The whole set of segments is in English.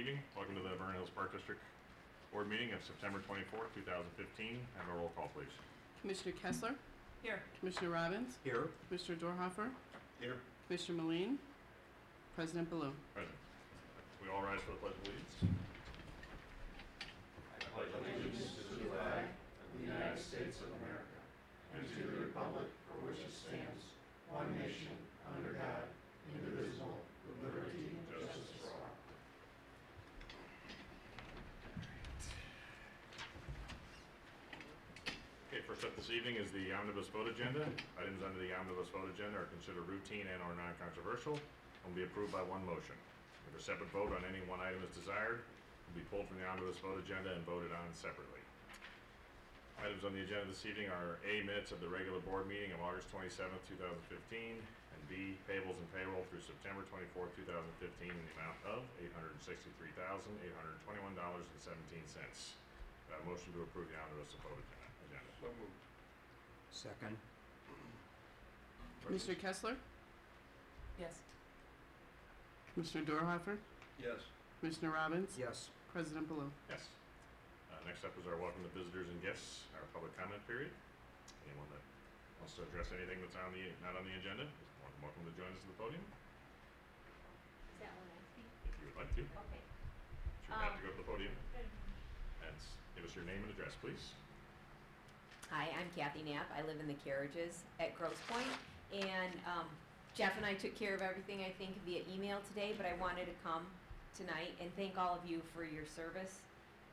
evening. Welcome to the Vernon Hills Park District Board meeting of September 24th, 2015. Have a roll call, please. Commissioner Kessler? Here. Commissioner Robbins? Here. Commissioner Dorhofer? Here. Commissioner Moline? President Ballou. Present. We all rise for the Pledge of Allegiance. I pledge allegiance to the flag of the United States of America and to the republic for which it stands, one nation, under God, indivisible, with liberty and justice for all. Okay, first up this evening is the omnibus vote agenda. Items under the omnibus vote agenda are considered routine and or non-controversial and will be approved by one motion. If a separate vote on any one item is desired, it will be pulled from the omnibus vote agenda and voted on separately. Items on the agenda this evening are A, minutes of the regular board meeting of August 27th, 2015, and B, payables and payroll through September 24th, 2015 in the amount of $863,821.17. Motion to approve the omnibus vote agenda. So moved. Second. Commissioner Kessler? Yes. Commissioner Dorhofer? Yes. Commissioner Robbins? Yes. President Ballou. Yes. Next up is our welcome to visitors and guests, our public comment period. Anyone that wants to address anything that's not on the agenda, is welcome to join us at the podium. Is that what I speak? If you would like to. Okay. Sure, have to go to the podium. And give us your name and address, please. Hi, I'm Kathy Knapp. I live in the Carriages at Grosse Point. And Jeff and I took care of everything, I think, via email today, but I wanted to come tonight and thank all of you for your service.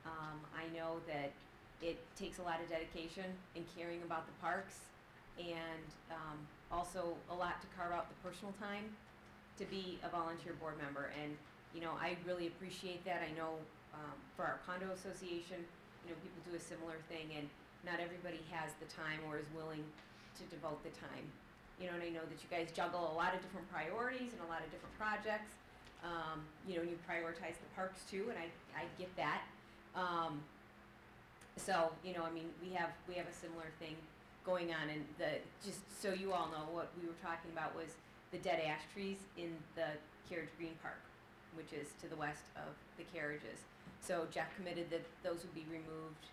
I know that it takes a lot of dedication in caring about the parks and also a lot to carve out the personal time to be a volunteer board member. And, you know, I really appreciate that. I know for our condo association, you know, people do a similar thing, and not everybody has the time or is willing to devote the time. You know, and I know that you guys juggle a lot of different priorities and a lot of different projects. You know, and you prioritize the parks too, and I get that. So, you know, I mean, we have a similar thing going on, and just so you all know, what we were talking about was the dead ash trees in the Carriage Green Park, which is to the west of the Carriages. So Jeff committed that those would be removed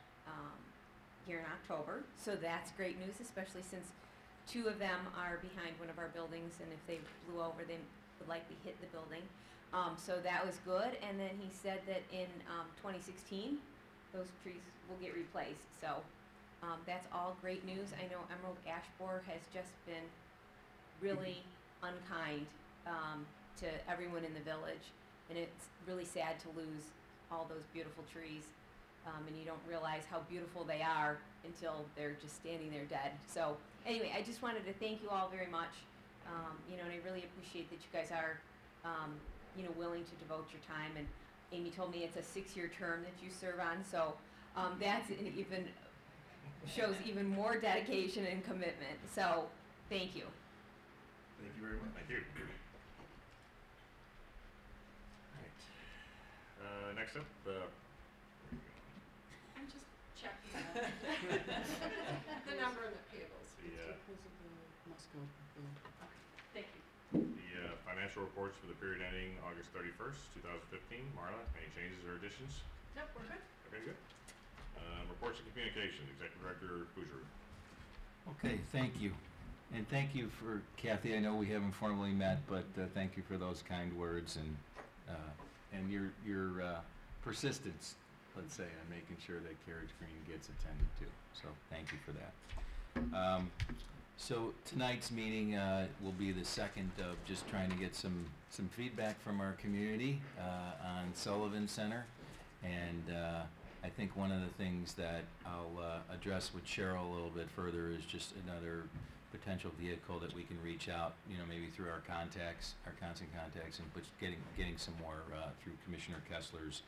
here in October. So that's great news, especially since 2 of them are behind one of our buildings, and if they blew over, they would likely hit the building. So that was good. And then he said that in 2016, those trees will get replaced. So that's all great news. I know emerald ash borer has just been really unkind to everyone in the village, and it's really sad to lose all those beautiful trees. And you don't realize how beautiful they are until they're just standing there dead. So anyway, I just wanted to thank you all very much. You know, and I really appreciate that you guys are, you know, willing to devote your time. And Amy told me it's a 6-year term that you serve on, so that's even shows even more dedication and commitment. So thank you. Thank you very much. Thank you. All right. Next up, I'm just checking the number of the payables. Thank you. The financial reports for the period ending August 31st, 2015. Marla, any changes or additions? Nope, we're good. Okay, good. Reports and communications, Executive Director Boucher. Okay, thank you. And thank you for, Kathy, I know we haven't formally met, but thank you for those kind words and your persistence, let's say, on making sure that Carriage Green gets attended to. So thank you for that. So tonight's meeting will be the second of just trying to get some feedback from our community on Sullivan Center. And I think one of the things that I'll address with Cheryl a little bit further is just another potential vehicle that we can reach out, you know, maybe through our contacts, our constant contacts, and getting some more through Commissioner Kessler's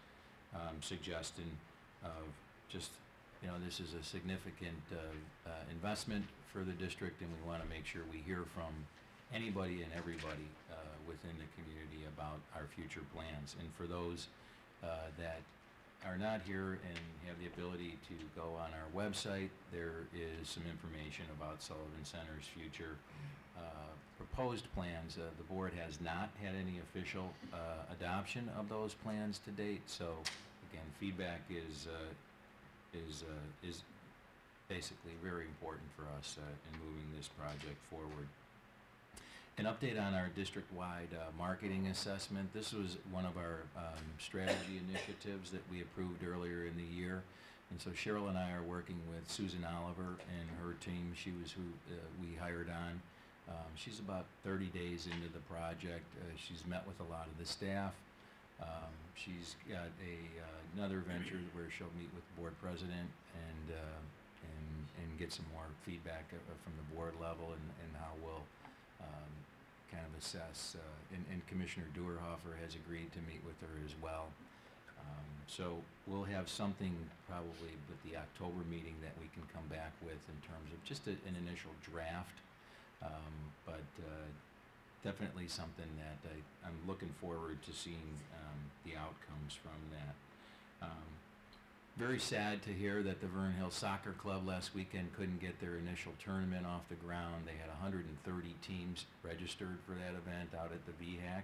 suggestion of just, you know, this is a significant investment for the district, and we want to make sure we hear from anybody and everybody within the community about our future plans. And for those that are not here and have the ability to go on our website, there is some information about Sullivan Center's future proposed plans, the board has not had any official adoption of those plans to date, so again, feedback is basically very important for us in moving this project forward. An update on our district-wide marketing assessment. This was one of our strategy initiatives that we approved earlier in the year. And so Cheryl and I are working with Susan Oliver and her team. She was who we hired on. She's about 30 days into the project. She's met with a lot of the staff. She's got another venture where she'll meet with the board president and get some more feedback from the board level and how we'll kind of assess. And Commissioner Duerhofer has agreed to meet with her as well. So we'll have something probably with the October meeting that we can come back with in terms of just an initial draft, but definitely something that I'm looking forward to seeing the outcomes from that. Very sad to hear that the Vernon Hills Soccer Club last weekend couldn't get their initial tournament off the ground. They had 130 teams registered for that event out at the VHAC.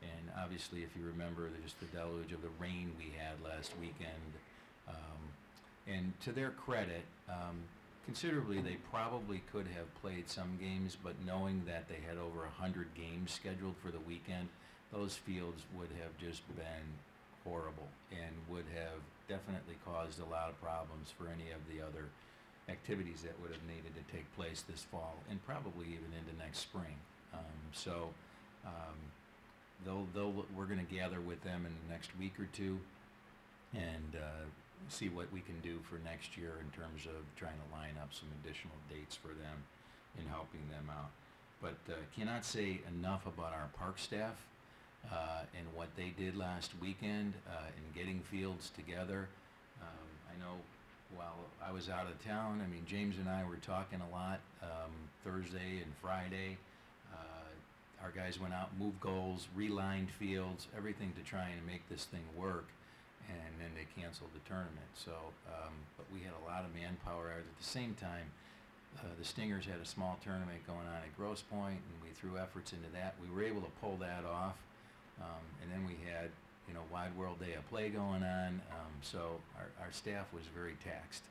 And obviously, if you remember, just the deluge of the rain we had last weekend. And to their credit, considerably, they probably could have played some games, but knowing that they had over 100 games scheduled for the weekend, those fields would have just been horrible and would have definitely caused a lot of problems for any of the other activities that would have needed to take place this fall and probably even into next spring. We're going to gather with them in the next week or two and see what we can do for next year in terms of trying to line up some additional dates for them in helping them out. But cannot say enough about our park staff and what they did last weekend in getting fields together. I know while I was out of town, I mean, James and I were talking a lot Thursday and Friday. Our guys went out, moved goals, relined fields, everything to try and make this thing work, and then they canceled the tournament. So, but we had a lot of manpower out. At the same time, the Stingers had a small tournament going on at Grosse Pointe, and we threw efforts into that. We were able to pull that off, and then we had, Wide World Day of Play going on. So our staff was very taxed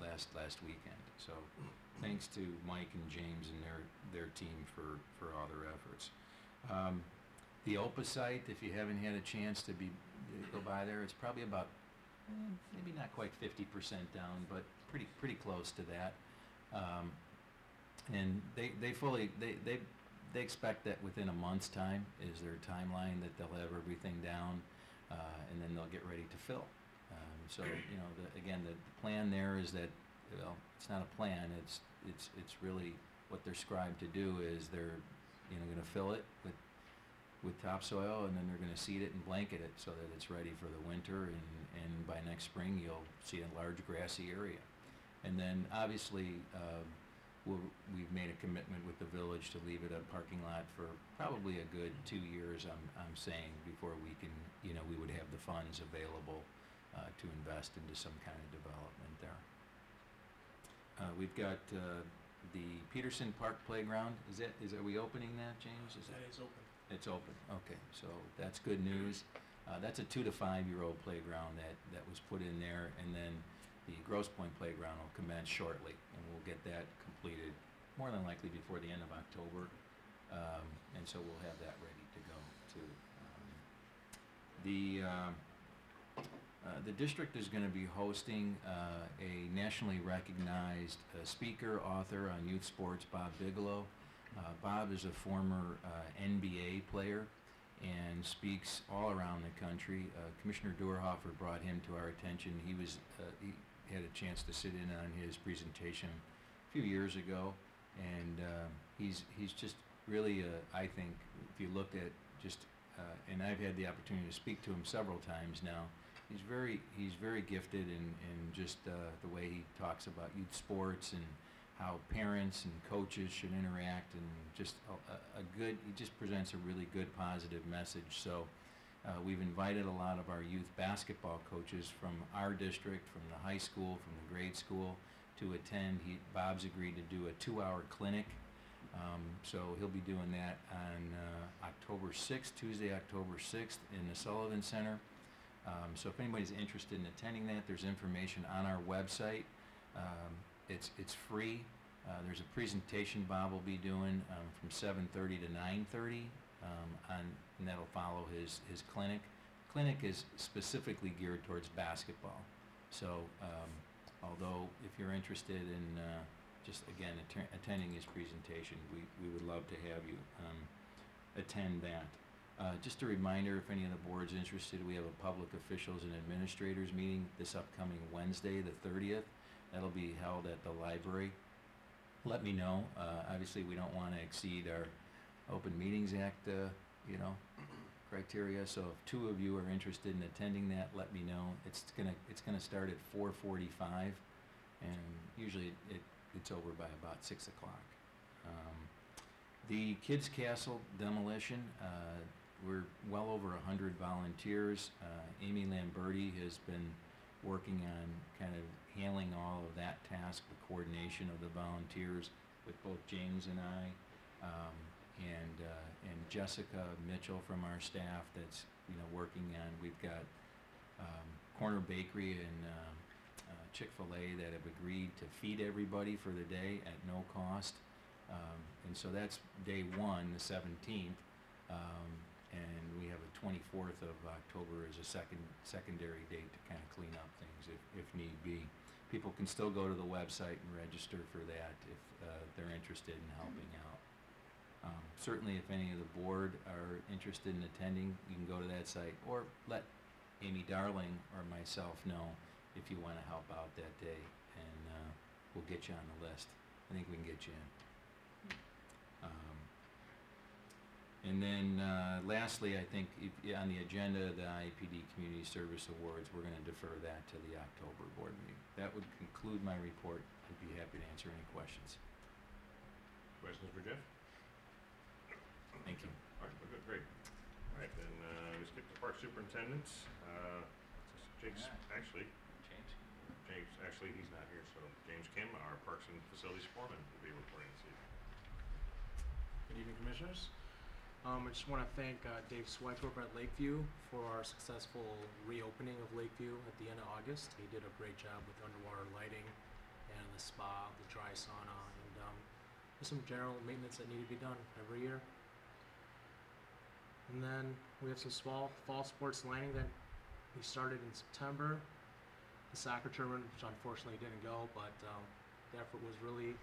last weekend. So thanks to Mike and James and their team for all their efforts. The OPA site, if you haven't had a chance to go by there, it's probably about maybe not quite 50% down, but pretty close to that. And they expect that within a month's time is their timeline that they'll have everything down, and then they'll get ready to fill. So the plan there is that, well, it's not a plan. It's really what they're scribed to do is they're going to fill it with topsoil, and then they're going to seed it and blanket it so that it's ready for the winter, and by next spring you'll see a large grassy area. And then obviously we've made a commitment with the village to leave it a parking lot for probably a good 2 years, I'm saying, before we can, we would have the funds available to invest into some kind of development there. We've got the Peterson Park Playground. Are we opening that, James? That is open. It's open. Okay, so that's good news. That's a 2 to 5 year old playground that was put in there, and then the Grosse Pointe Playground will commence shortly, and we'll get that completed more than likely before the end of October, and so we'll have that ready to go too. The district is going to be hosting a nationally recognized speaker, author on youth sports, Bob Bigelow. Bob is a former NBA player and speaks all around the country. Commissioner Duerhofer brought him to our attention. He had a chance to sit in on his presentation a few years ago, and he's just really, I think, if you look at just, and I've had the opportunity to speak to him several times now, he's very gifted in just the way he talks about youth sports and how parents and coaches should interact, and just he just presents a really good positive message. So we've invited a lot of our youth basketball coaches from our district, from the high school, from the grade school, to attend. Bob's agreed to do a 2-hour clinic So he'll be doing that on October 6th, Tuesday, October 6th in the Sullivan Center. So if anybody's interested in attending that, there's information on our website. It's free. There's a presentation Bob will be doing from 7:30 to 9:30, and that'll follow his clinic. Clinic is specifically geared towards basketball. So although if you're interested in just again attending his presentation, we would love to have you attend that. Just a reminder, if any of the board's interested, we have a public officials and administrators meeting this upcoming Wednesday, the 30th. That'll be held at the library. Let me know. Obviously, we don't want to exceed our Open Meetings Act, criteria. So if two of you are interested in attending that, let me know. It's gonna start at 4:45, and usually it's over by about 6 o'clock. The Kids Castle demolition, we're well over 100 volunteers. Amy Lamberti has been working on kind of handling all of that task, the coordination of the volunteers with both James and I, and Jessica Mitchell from our staff that's working on. We've got Corner Bakery and Chick-fil-A that have agreed to feed everybody for the day at no cost, and so that's day one, the 17th. And we have a 24th of October as a secondary date to kind of clean up things if need be. People can still go to the website and register for that if they're interested in helping out. Certainly if any of the board are interested in attending, you can go to that site or let Amy Darling or myself know if you want to help out that day, and we'll get you on the list. I think we can get you in. And then lastly, I think on the agenda, the IPD Community Service Awards, we're going to defer that to the October board meeting. That would conclude my report. I'd be happy to answer any questions. Questions for Jeff? Thank you. All right, we're good, great. All right, then we skip the park superintendent. James, actually, he's not here, so James Kim, our Parks and Facilities Foreman, will be reporting this evening. Good evening, Commissioners. I just want to thank Dave Swipe over at Lakeview for our successful reopening of Lakeview at the end of August. He did a great job with underwater lighting and the spa, the dry sauna, and just some general maintenance that need to be done every year. And then we have some fall sports lining that we started in September. The soccer tournament, which unfortunately didn't go, but the effort was really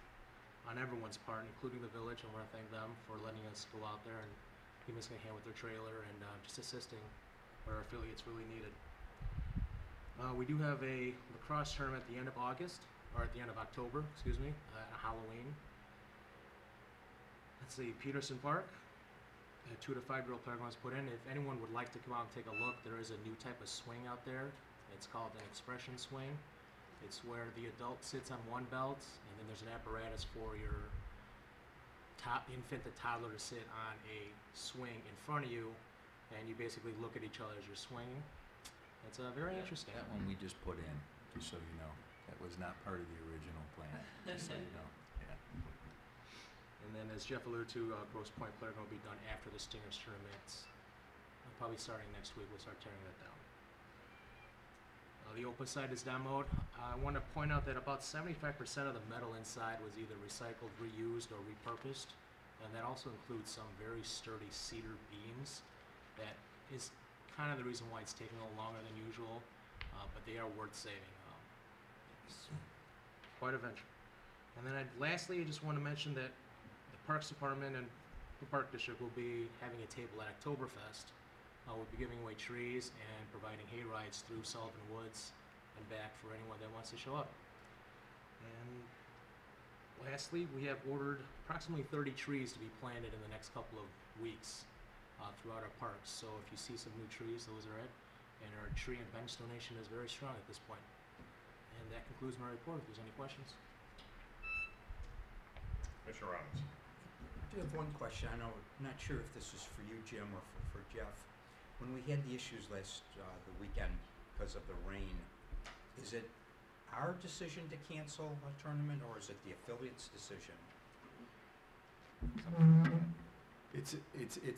on everyone's part, including the village. I want to thank them for letting us go out there and giving us a hand with their trailer and just assisting where our affiliates really needed. We do have a lacrosse tournament at the end of August, or at the end of October, excuse me, at Halloween. Let's see, Peterson Park. A 2 to 5 year-old playground was put in. If anyone would like to come out and take a look, there is a new type of swing out there. It's called an expression swing. It's where the adult sits on one belt, and then there's an apparatus for your infant to toddler to sit on a swing in front of you, and you basically look at each other as you're swinging. It's very interesting. That one we just put in, just so you know. That was not part of the original plan, just so you know. Yeah. And then, as Jeff alluded to, Grosse Pointe Playground will be done after the Stingers tournament. Probably starting next week, we'll start tearing that down. The open side is demoed. I want to point out that about 75% of the metal inside was either recycled, reused, or repurposed. And that also includes some very sturdy cedar beams. That is kind of the reason why it's taking a little longer than usual, but they are worth saving. It's quite a venture. And then lastly, I just want to mention that the Parks Department and the Park District will be having a table at Oktoberfest. We'll be giving away trees and providing hay rides through Sullivan Woods and back for anyone that wants to show up. And lastly, we have ordered approximately 30 trees to be planted in the next couple of weeks throughout our parks. So if you see some new trees, those are it. And our tree and bench donation is very strong at this point. And that concludes my report. If there's any questions. Commissioner Robbins. I do have one question. I'm not sure if this is for you, Jim, or for Jeff. When we had the issues last the weekend because of the rain, is it our decision to cancel a tournament, or is it the affiliate's decision? something like that. It's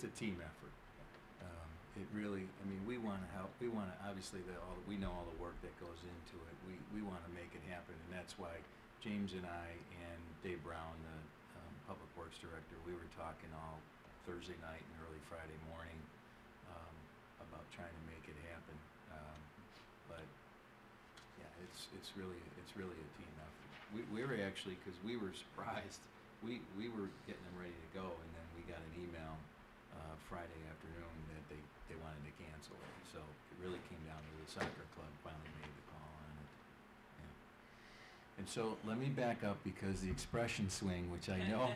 a team effort. It really, I mean, we want to help. We want to, obviously, we know all the work that goes into it. We want to make it happen, and that's why James and I and Dave Brown, the Public Works Director, we were talking all Thursday night and early Friday morning about trying to make it happen. But yeah, it's really a team effort. We were actually, because we were surprised. We were getting them ready to go, and then we got an email Friday afternoon that they wanted to cancel it. So it really came down to the soccer club finally made the call on it. Yeah. And so let me back up, because the expression swing, which I know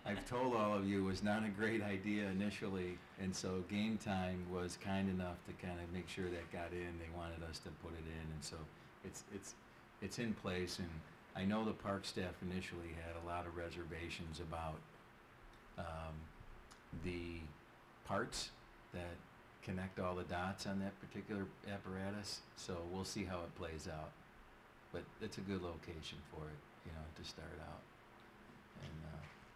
I've told all of you was not a great idea initially, and so Game Time was kind enough to kind of make sure that got in. They wanted us to put it in, and so it's in place. And I know the park staff initially had a lot of reservations about the parts that connect all the dots on that particular apparatus. So we'll see how it plays out. But it's a good location for it, to start out. And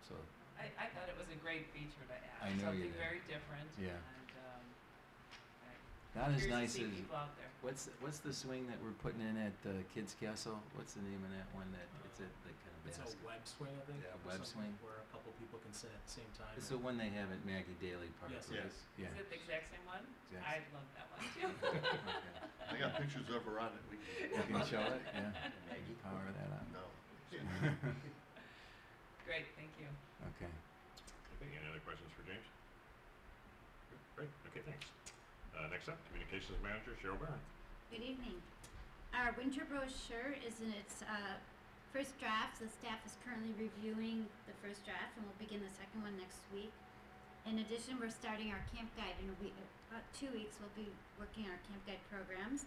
so. I thought it was a great feature to add. I know you Something did. very different. Yeah. And Not as curious nice to see as, people out there. what's the swing that we're putting in at Kids Castle? What's the name of that one that, it's at the kind of It's a basket? web swing, I think. Yeah, or web something swing. Where a couple people can sit at the same time. It's the one they have at Maggie Daly Park, Yes. right? Yes. Yeah. Is it the exact same one? Yes. I love that one too. I got pictures of her on it. You can show it, yeah. Power that up. No. Great, thank you. Okay. Okay, any other questions for James? Great, okay, thanks. Next up, Communications Manager Cheryl Barron. Good evening. Our winter brochure is in its first draft. The staff is currently reviewing the first draft, and we'll begin the second one next week. In addition, we're starting our camp guide in a week. About 2 weeks, we'll be working on our camp guide programs.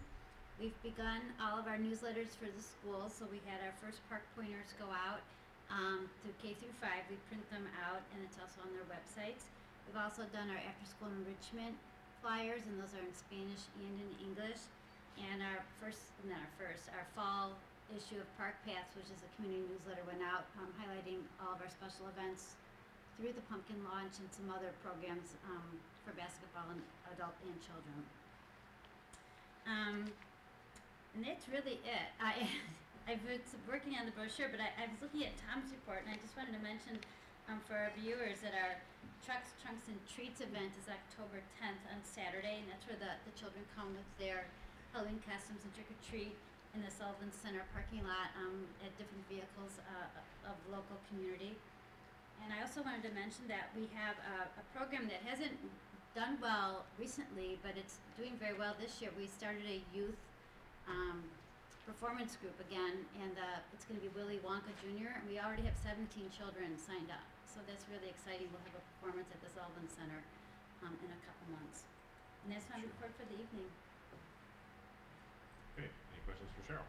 We've begun all of our newsletters for the schools, so we had our first park pointers go out to K through 5. We print them out, and it's also on their websites. We've also done our after-school enrichment flyers, and those are in Spanish and in English. And our fall issue of Park Paths, which is a community newsletter, went out highlighting all of our special events through the pumpkin launch and some other programs for basketball and adult and children. And that's really it. I've been working on the brochure, but I was looking at Tom's report, and I just wanted to mention for our viewers that our Trucks, Trunks, and Treats event is October 10th on Saturday, and that's where the children come with their Halloween costumes and trick-or-treat in the Sullivan Center parking lot at different vehicles of the local community. And I also wanted to mention that we have a program that hasn't done well recently, but it's doing very well this year. We started a youth performance group again, and it's going to be Willy Wonka Jr., and we already have 17 children signed up. So that's really exciting. We'll have a performance at the Sullivan Center in a couple months. And that's my report for the evening. Okay, any questions for Cheryl?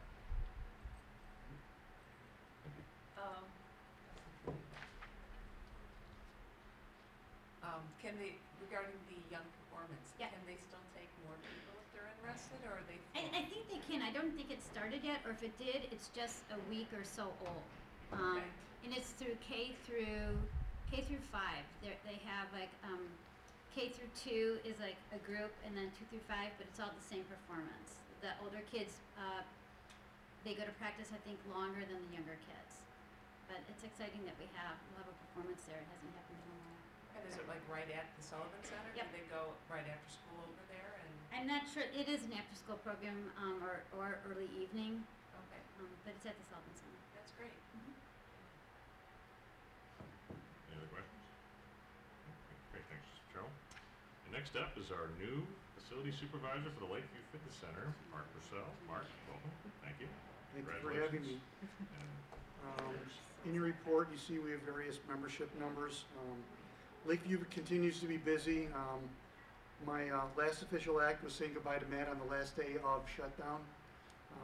Can they, regarding the young performance, Yeah. can they still take more people if they're interested, or are they full? I think they can. I don't think it started yet, or if it did, it's just a week or so old. Okay. And it's through K through 5. They have like K through 2 is like a group, and then 2 through 5, but it's all the same performance. The older kids, they go to practice, I think, longer than the younger kids. But it's exciting that we'll have a performance there. It hasn't happened in a while. And is it like right at the Sullivan Center? Yep. Do they go right after school over there and, I'm not sure. It is an after-school program or early evening, okay, but it's at the Sullivan Center. that's great. Any other questions? Okay, great, thanks, Cheryl. And next up is our new facility supervisor for the Lakeview Fitness Center, Mark Purcell. Mark, welcome. Thank you. Thank you for having me. In your report, you see we have various membership numbers. Lakeview continues to be busy. My last official act was saying goodbye to Matt on the last day of shutdown.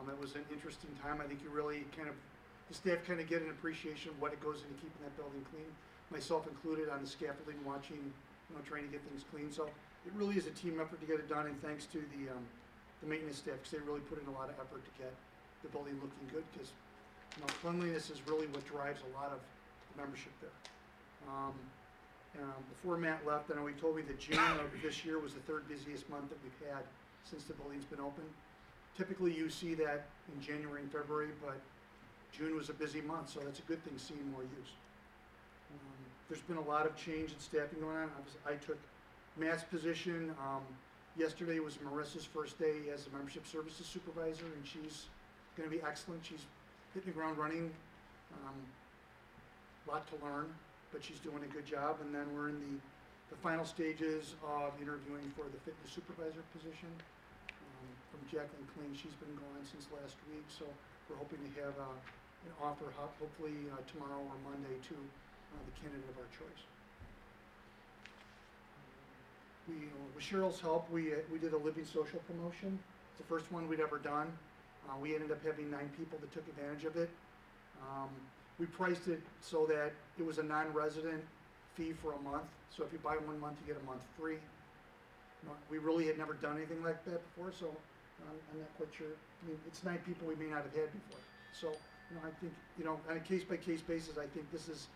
It was an interesting time. I think you really the staff kind of get an appreciation of what it goes into keeping that building clean. Myself included on the scaffolding, watching, trying to get things clean. So it really is a team effort to get it done, and thanks to the maintenance staff, because they really put in a lot of effort to get the building looking good, because cleanliness is really what drives a lot of the membership there. Before Matt left, I know he told me that June of this year was the third busiest month that we've had since the building's been open. Typically, you see that in January and February, but June was a busy month, so that's a good thing, seeing more use. There's been a lot of change in staffing going on. I took Matt's position. Yesterday was Marissa's first day as the membership services supervisor, and she's going to be excellent. She's hitting the ground running. A lot to learn, but she's doing a good job. And then we're in the final stages of interviewing for the fitness supervisor position. From Jacqueline Kling, she's been gone since last week, so we're hoping to have an offer hopefully tomorrow or Monday to the candidate of our choice. With Cheryl's help, we did a living social promotion. It's the first one we'd ever done. We ended up having 9 people that took advantage of it. We priced it so that it was a non-resident fee for a month. So if you buy 1 month, you get a month free. We really had never done anything like that before, so I'm not quite sure. I mean, it's 9 people we may not have had before. So, I think, on a case-by-case basis, I think this is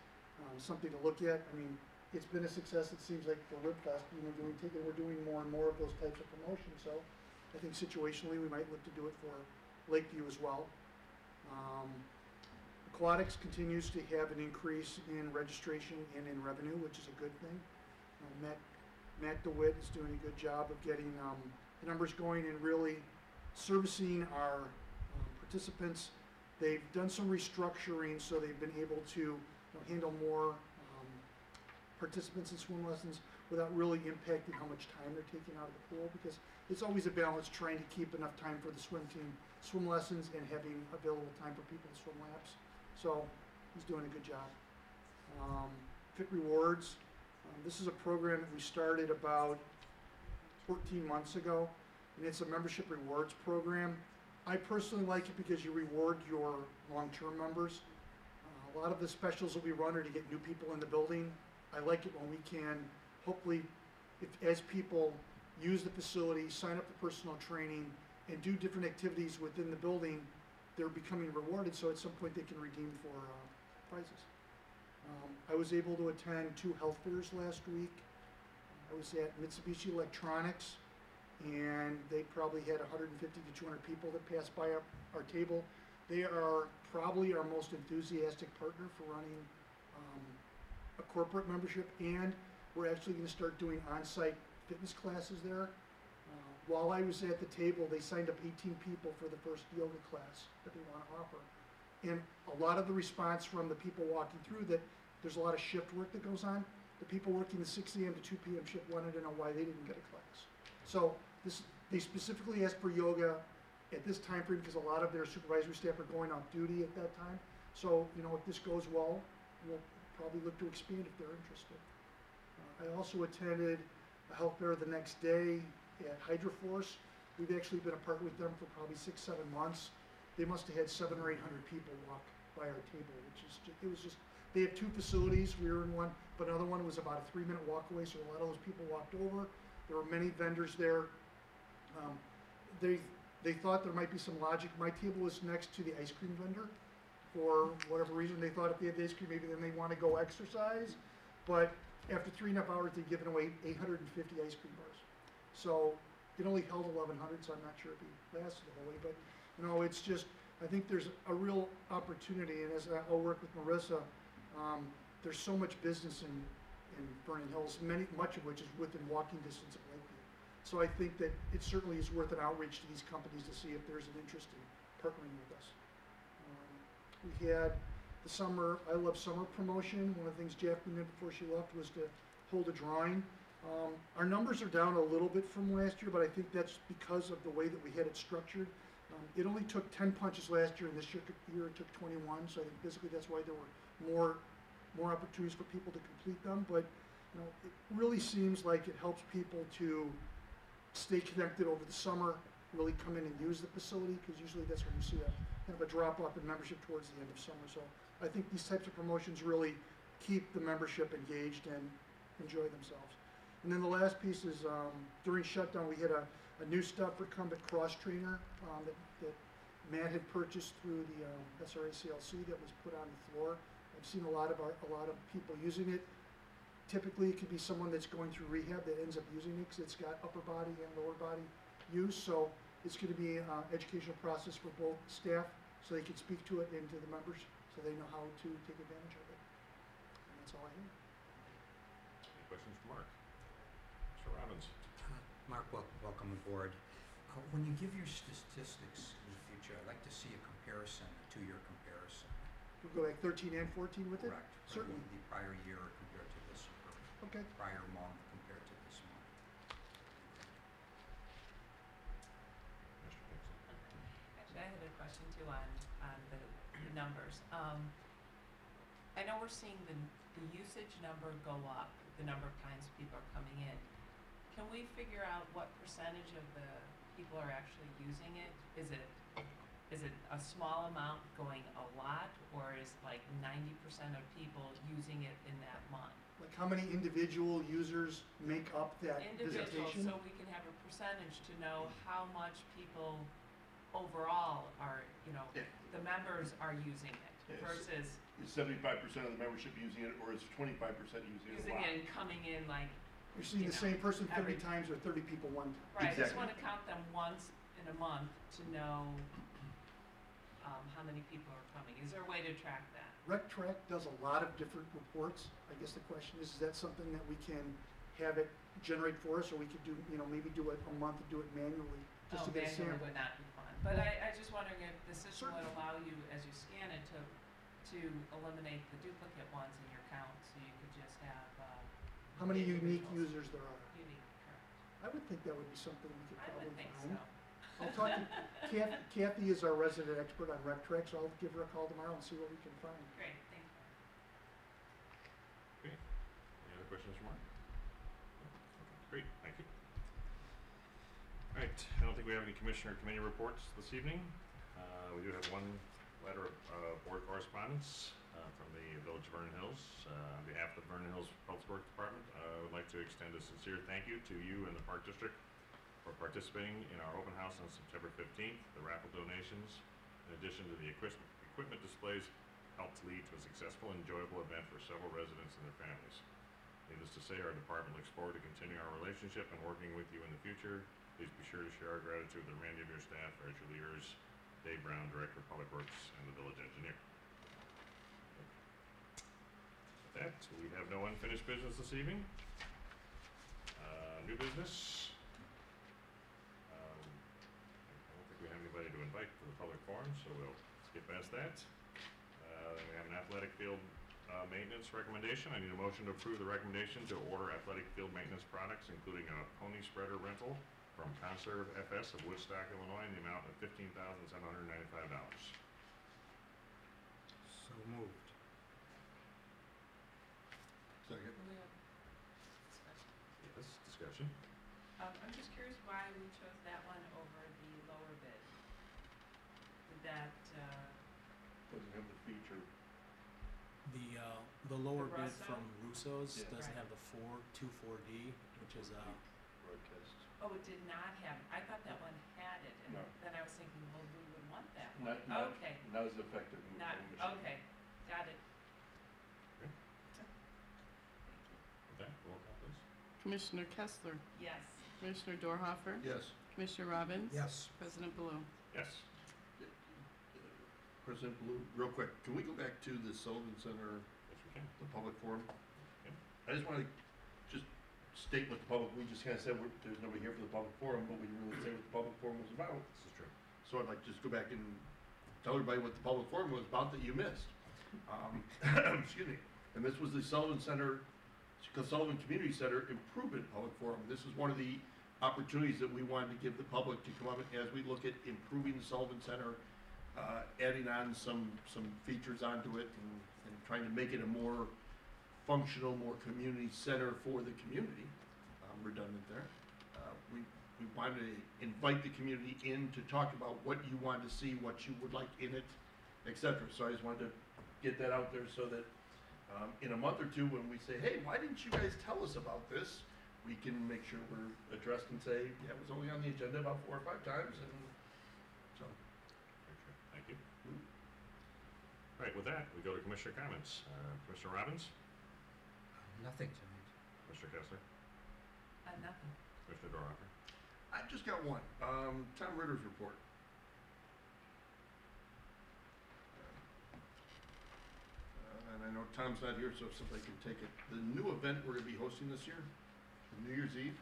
something to look at. I mean, it's been a success, it seems like, for RibFest. We're doing more and more of those types of promotions. So I think situationally we might look to do it for Lakeview as well. Aquatics continues to have an increase in registration and in revenue, which is a good thing. Matt DeWitt is doing a good job of getting the numbers going and really servicing our participants. They've done some restructuring, so they've been able to handle more participants in swim lessons without really impacting how much time they're taking out of the pool, because it's always a balance trying to keep enough time for the swim team, swim lessons, and having available time for people to swim laps. So he's doing a good job. Fit Rewards. This is a program that we started about 14 months ago, and it's a membership rewards program. I personally like it because you reward your long-term members. A lot of the specials that we run are to get new people in the building. I like it when we can, hopefully, as people use the facility, sign up for personal training, and do different activities within the building, they're becoming rewarded, so at some point they can redeem for prizes. I was able to attend 2 health fairs last week. I was at Mitsubishi Electronics, and they probably had 150 to 200 people that passed by our table. They are probably our most enthusiastic partner for running a corporate membership, and we're actually going to start doing on-site fitness classes there. While I was at the table, they signed up 18 people for the first yoga class that they want to offer. And a lot of the response from the people walking through that there's a lot of shift work that goes on. The people working the 6 a.m. to 2 p.m. shift wanted to know why they didn't get a class. So they specifically asked for yoga at this time frame because a lot of their supervisory staff are going off duty at that time. So, if this goes well, we'll probably look to expand if they're interested. I also attended a health fair the next day at Hydroforce. We've actually been a partner with them for probably 6-7 months. They must have had 700 or 800 people walk by our table, they have 2 facilities. We were in one, but another one was about a 3-minute walk away, so a lot of those people walked over. There were many vendors there. They thought there might be some logic. My table was next to the ice cream vendor. For whatever reason, they thought if they had the ice cream, maybe then they want to go exercise. But after 3.5 hours, they'd given away 850 ice cream bars. So it only held 1,100, so I'm not sure if it lasted the whole way. But, it's just, I think there's a real opportunity. And as I'll work with Marissa, there's so much business in Vernon Hills, much of which is within walking distance of Lakeview. So I think that it certainly is worth an outreach to these companies to see if there's an interest in partnering with us. We had the summer, I Love Summer promotion. One of the things Jacqueline did before she left was to hold a drawing. Our numbers are down a little bit from last year, but I think that's because of the way that we had it structured. It only took 10 punches last year, and this year it took 21, so I think basically that's why there were more opportunities for people to complete them. But it really seems like it helps people to stay connected over the summer, really come in and use the facility, because usually that's when you see kind of a drop off in membership towards the end of summer. So I think these types of promotions really keep the membership engaged and enjoy themselves. And then the last piece is during shutdown we had a new Stop Recumbent cross trainer that Matt had purchased through the SRACLC that was put on the floor. I've seen a lot of people using it. Typically, it could be someone that's going through rehab that ends up using it because it's got upper body and lower body use. So it's going to be an educational process for both staff so they can speak to it and to the members so they know how to take advantage of it. And that's all I have. Any questions for Mark? Mr. Robbins? Mark, welcome aboard. When you give your statistics in the future, I'd like to see a comparison, a two-year comparison. We'll go like 13 and 14 with it? Correct. Certainly. The prior year compared to this year. Okay. Prior month compared to this month. Mr. Dixon? Actually, I had a question too on the numbers. I know we're seeing the usage number go up, the number of times people are coming in. Can we figure out what percentage of the people are actually using it? Is it a small amount going a lot, or is like 90% of people using it in that month? Like how many individual users make up that Individuals, visitation? so we can have a percentage to know how much people overall are, Yeah. the members are using it Yes. versus Is 75% of the membership using it, or is 25% using it a using lot? it and coming in like, You're seeing you the know, same person 30 every- times or 30 people one time. right, I just Exactly. wanna count them once in a month to know, how many people are coming. Is there a way to track that? RecTrack does a lot of different reports. I guess the question is that something that we can have it generate for us, or we could do, maybe do it a month and do it manually, just to get a Manually sample? would not be fun, but I just wondering if the system would Certainly. allow you, as you scan it, to eliminate the duplicate ones in your count, so you could just have, How many unique individuals. users there are? Unique, correct. I would think that would be something we could I probably would think find. so. I'll talk to Kathy is our resident expert on RecTrack, so I'll give her a call tomorrow and see what we can find. Great, thank you. Okay. Any other questions for Mark? No? Okay, great, thank you. All right, I don't think we have any commissioner committee reports this evening. We do have one letter of board correspondence from the Village of Vernon Hills. On behalf of the Vernon Hills Public Works Department, I would like to extend a sincere thank you to you and the Park District for participating in our open house on September 15th. The raffle donations, in addition to the equipment displays, helped lead to a successful and enjoyable event for several residents and their families. Needless to say, our department looks forward to continuing our relationship and working with you in the future. Please be sure to share our gratitude with the remainder of your staff, Rachel Lears, Dave Brown, Director of Public Works, and the village engineer. With that, we have no unfinished business this evening. New business. I don't think we have anybody to invite to the public forum, so we'll skip past that. Then we have an athletic field maintenance recommendation. I need a motion to approve the recommendation to order athletic field maintenance products, including a pony spreader rental from Conserve FS of Woodstock, Illinois, in the amount of $15,795. So moved. Second. Do we have discussion? Yes, discussion. I'm just curious why we chose that one over the lower bid. Did that, Doesn't have the feature. The lower The bid Russo? from Russo's Yeah. doesn't Right. have the 2,4-D, which is Broadcast. oh, it did not have, I thought that one had it, and No. then I was thinking, well, we would want that one. Not Okay, as effective. in not, the machine. okay, got it. Okay. Thank Okay, you. roll call, please. Commissioner Kessler, Yes. Commissioner Dorhoeffer, Yes. Commissioner Robbins. Yes. President Baloo. Yes. President Blue, real quick, can we go back to the Sullivan Center, Yes, we can. the public forum? Okay. I just want to just state what the public, we just kind of said there's nobody here for the public forum, but we didn't really say what the public forum was about. This is true. So I'd like to just go back and tell everybody what the public forum was about that you missed. Excuse me. And this was the Sullivan Community Center Improvement Public Forum. This is one of the opportunities that we wanted to give the public to come up as we look at improving the Sullivan Center, adding on some features onto it and trying to make it a more functional, more community center for the community. Redundant there. We wanted to invite the community in to talk about what you want to see, what you would like in it, etc. So I just wanted to get that out there so that in a month or two when we say, hey, why didn't you guys tell us about this? We can make sure we're addressed and say, yeah, it was only on the agenda about 4 or 5 times, and so. Very true. Thank you. All All right, with that, we go to Commissioner comments. Commissioner Robbins? Nothing tonight. Commissioner Kessler? Nothing. Commissioner Dorhoffer? I just got one. Tom Ritter's report. And I know Tom's not here, so if somebody can take it. The new event we're gonna be hosting this year, New Year's Eve.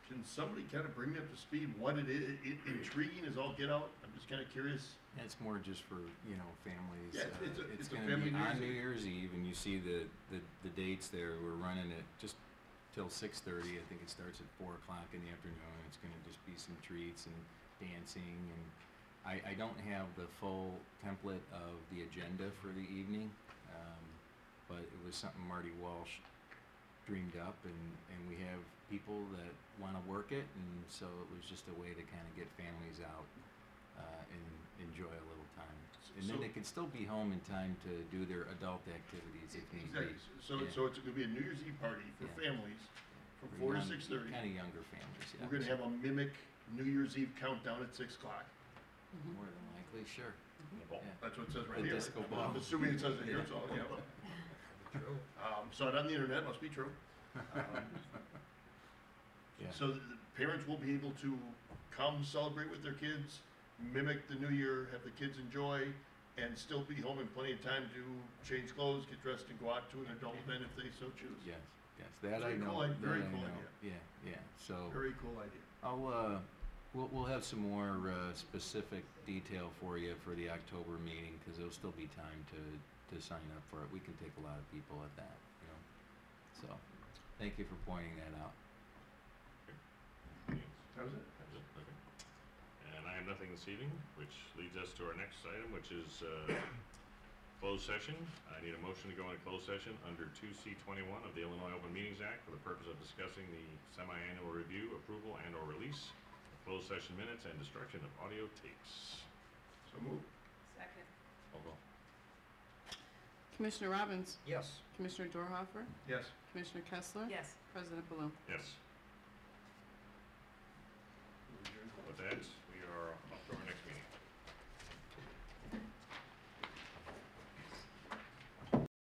Can somebody kind of bring me up to speed what it is? Intriguing as all get out. I'm just kind of curious. It's more just for, you know, families. Yeah, it's It's a gonna family be New on Year's New Eve. Year's Eve, and you see the dates there. We're running it just till 6:30. I think it starts at 4 o'clock in the afternoon. It's gonna just be some treats and dancing, and I don't have the full template of the agenda for the evening, but it was something Marty Walsh dreamed up, and we have people that wanna work it, and so it was just a way to kinda get families out, and enjoy a little time. And then So- they can still be home in time to do their adult activities if need be. Exactly. So Yeah. it's gonna be a New Year's Eve party for Yeah. families from For 4 to young- 6:30. Kinda younger families, yeah. We're gonna have a mimic New Year's Eve countdown at 6 o'clock. More than likely, sure. Ball. Yeah. That's what it says right The here. disco I'm ball. assuming it says it here, Yeah. so, yeah. True. Saw it on the internet, must be true. Yeah. So the parents will be able to come celebrate with their kids, mimic the new year, have the kids enjoy, and still be home in plenty of time to change clothes, get dressed, and go out to an adult event if they so choose. Yes, that I Very know. cool That very I cool know. idea. Yeah, so Very cool idea. we'll have some more specific detail for you for the October meeting, because there'll still be time to sign up for it. We can take a lot of people at that, you know. So, thank you for pointing that out. That was it? That's it, okay. And I have nothing this evening, which leads us to our next item, which is closed session. I need a motion to go into closed session under 2C21 of the Illinois Open Meetings Act for the purpose of discussing the semi-annual review, approval, and/or release of closed session minutes and destruction of audio tapes. So move. Second. Roll call. Commissioner Robbins? Yes. Commissioner Dorhoeffer? Yes. Commissioner Kessler? Yes. President Baloo? Yes.